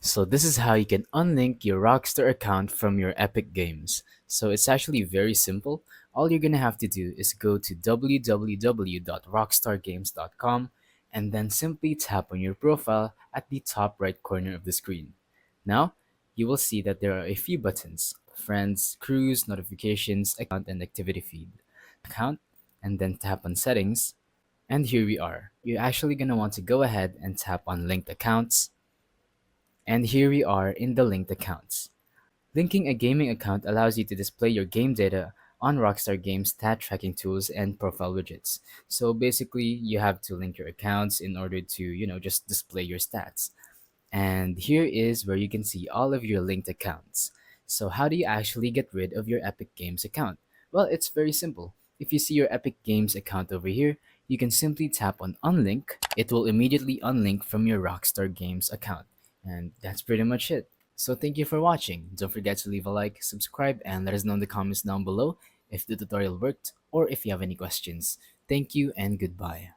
So this is how you can unlink your Rockstar account from your Epic Games. So it's actually very simple. All you're gonna have to do is go to www.rockstargames.com and then simply tap on your profile at the top right corner of the screen. Now, you will see that there are a few buttons: Friends, Crews, Notifications, Account, and Activity Feed. Account, and then tap on Settings, and here we are. You're actually gonna want to go ahead and tap on Linked Accounts, and here we are in the linked accounts. Linking a gaming account allows you to display your game data on Rockstar Games stat tracking tools and profile widgets. So basically, you have to link your accounts in order to, just display your stats. And here is where you can see all of your linked accounts. So how do you actually get rid of your Epic Games account? Well, it's very simple. If you see your Epic Games account over here, you can simply tap on Unlink. It will immediately unlink from your Rockstar Games account. And that's pretty much it. So thank you for watching. Don't forget to leave a like, subscribe, and let us know in the comments down below if the tutorial worked or if you have any questions. Thank you and goodbye.